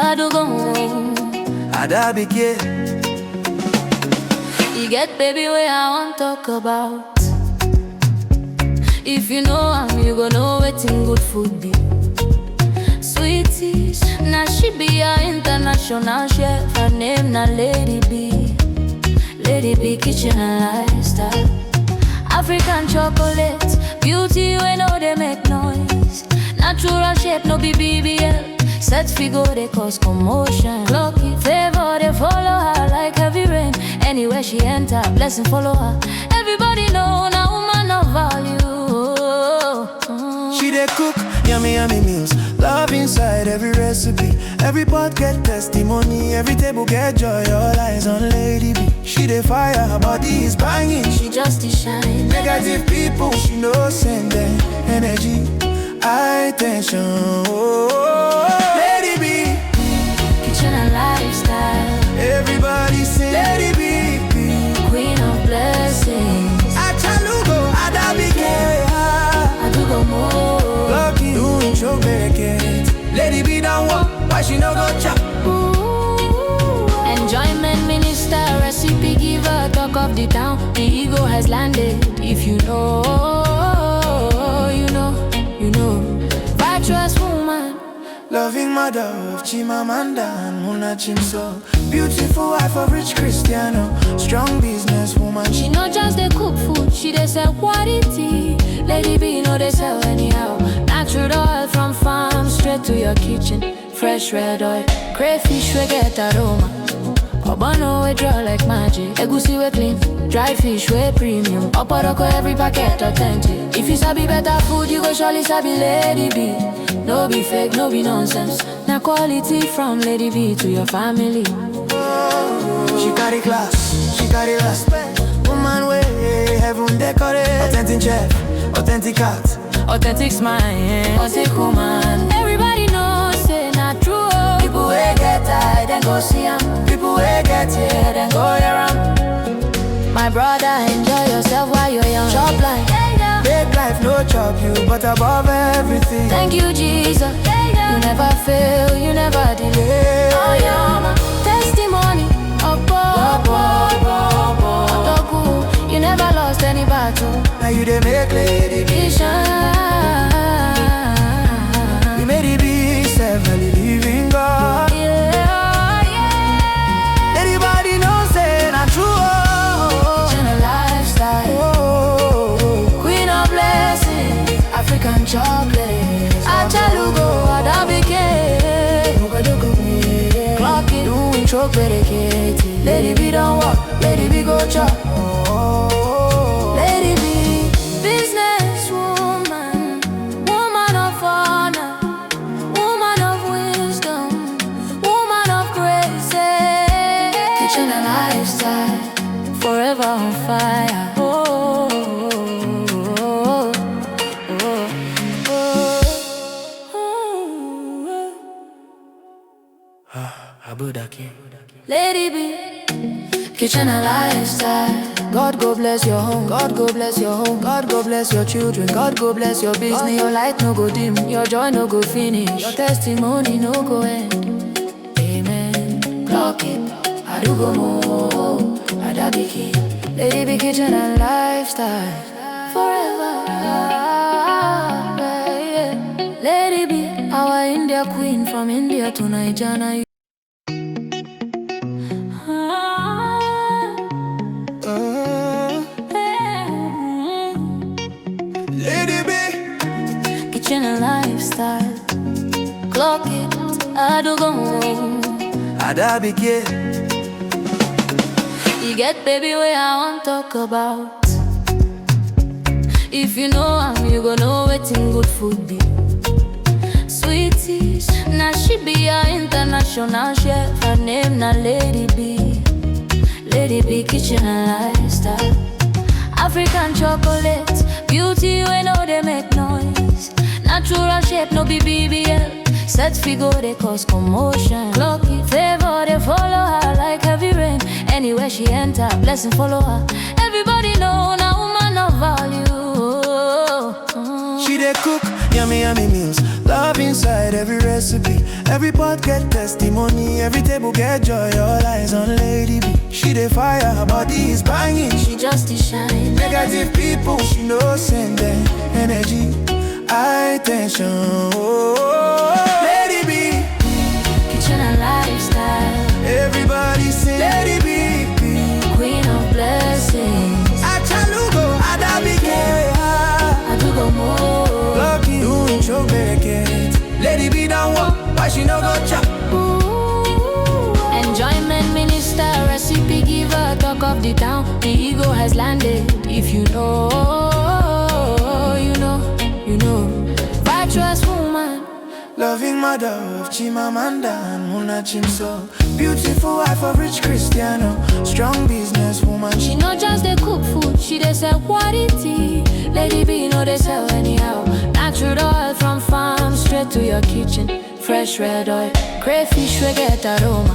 I do go home. Ada Bike. You get baby where I want talk about. If you know am, you go know wetin good food be. Sweeties, now she be a international chef. Her name na Lady B. Lady B kitchen and lifestyle. African chocolate, beauty we know they make noise. Natural shape, no be BBL. Set figure, they cause commotion. Lucky favor, they follow her like heavy rain. Anywhere she enter, blessing follow her. Everybody know, now woman of value. She dey cook yummy yummy meals. Love inside every recipe. Every pot get testimony. Every table get joy. All eyes on Lady B. She dey fire, her body is banging. She just is shine. Negative people, she no send them energy, high tension. Lady B, Kitchen and lifestyle. everybody sing Lady B, Queen of blessings. Achalugo, Ada Bike. I do go more. Lucky doing show bereket. Lady B don't walk, why she no go chop? Enjoyment minister, recipe giver, talk of the town. The ego has landed. If you know, you know, you know. Virtuous woman, Loving mother of Chimamanda and Muna Chimso. Beautiful wife of rich Cristiano. Strong business woman. she not just dey cook food, she dey sell quality. Lady B no dey sell anyhow. Natural oil from farm straight to your kitchen. Fresh red oil, crayfish we get aroma. Obono we draw like magic. Egusi we clean, dry fish we premium. Oporoko every packet authentic. If you sabi better food, you go surely sabi Lady B. No be fake, no be nonsense. Na quality from Lady B to your family. She carry class, she carry respect. Woman way, heaven decorate. Authentic chef, authentic cat. Authentic smile, authentic woman. Everybody knows, say not true. People we get tired, then go see 'em. People we get here, then go hear 'em. My brother, enjoy yourself while you're young. Shop line, Big life, no chop you, but above everything. thank you, Jesus. You never fail, you never delay. Oh, yeah, my testimony. You never lost any battle. Now you dey make Lady B. You shine. We made it be severally living God. Yeah, yeah. Anybody know say not true. Kitchen and lifestyle. Queen of blessings. African chocolate. Achalugo, Ada Bike. Clock it, doing choke bereket. Lady B don't walk, Lady B go chop. Lady B, business woman, woman of honor, woman of wisdom, woman of grace. Kitchen and lifestyle, forever on fire. Abudaki. Lady B, kitchen and lifestyle. God go bless your home, God go bless your home, God go bless your children, God go bless your business. Your light no go dim, your joy no go finish, your testimony no go end. Amen. Clock it, I do go more. Ada Bike, Lady B, kitchen and lifestyle. Forever. Yeah. Lady B, our India queen from India to Nigeria. Lady B. Kitchen and lifestyle. Clock it, I do go home. Ada Bike. You get baby where I want talk about. If you know am, you go know wetin good food be. Sweeties, now she be a international chef. Her name na Lady B. Lady B, kitchen and lifestyle. African chocolate, beauty we know they make noise. Natural shape, no be BBL. Set figure, they cause commotion. Lucky favor, they follow her like heavy rain. Anywhere she enter, blessing follow her. Everybody know, now woman of value. She dey cook yummy yummy meals, love inside every recipe. Every pot get testimony, every table get joy. All eyes on Lady B. She the fire, her body is banging. She just is shine. Negative people, she knows send them energy, high tension. Lady B, Kitchen and lifestyle. everybody sing Lady B, Queen of blessings. Achalugo, Adabike, I do go more. lucky doing show bereket. Lady B don't walk, why she no go chop? Enjoyment minister, recipe giver, talk of the town. The ego has landed. If you know, you know, you know. Virtuous woman, Loving mother of Chimamanda and Muna Chimso. Beautiful wife of rich Cristiano. Strong businesswoman. she not just dey cook food, she dey sell quality. Lady B no dey sell anyhow. Natural oil from farm straight to your kitchen. Fresh red oil, crayfish we get aroma.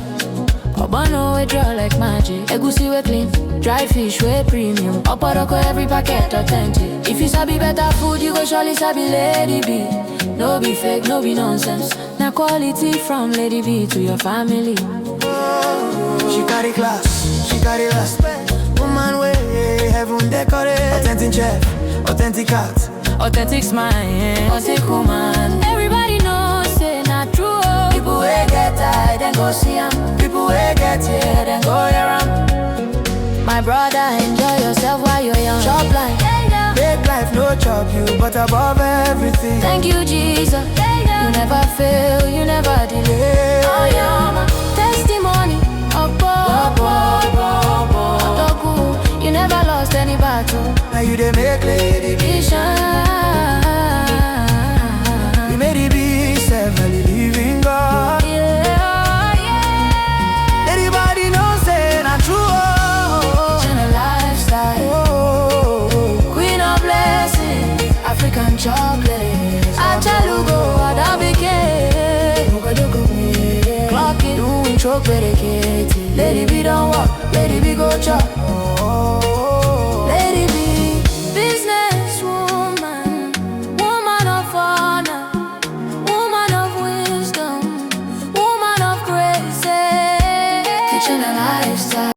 Obono we draw like magic. Egusi we clean, dry fish we premium. Oporoko every packet authentic. If you sabi better food, you go surely sabi Lady B. No be fake, no be nonsense. Now quality from Lady B to your family. She carry class, she carry respect. Woman way, heaven decorate. Authentic chef, authentic cat. Authentic smile, authentic woman. Everybody knows, say not true. People we get tired, then go see 'em. People we get here, then go hear 'em. My brother, enjoy yourself while you're young. Shop life, Make life no chop you, but above everything. thank you, Jesus. You never fail, you never delay. Oh, yeah, testimony. You never lost any battle. Now you they make Lady B. You shine. You made it be severally living God. Yeah, yeah. Everybody knows say not true. Channel lifestyle. Oh, Queen of blessings. African chocolate. Achalugo, Adabike. Clock it, doing choke, Lady B don't walk, Lady B go chop. oh, oh.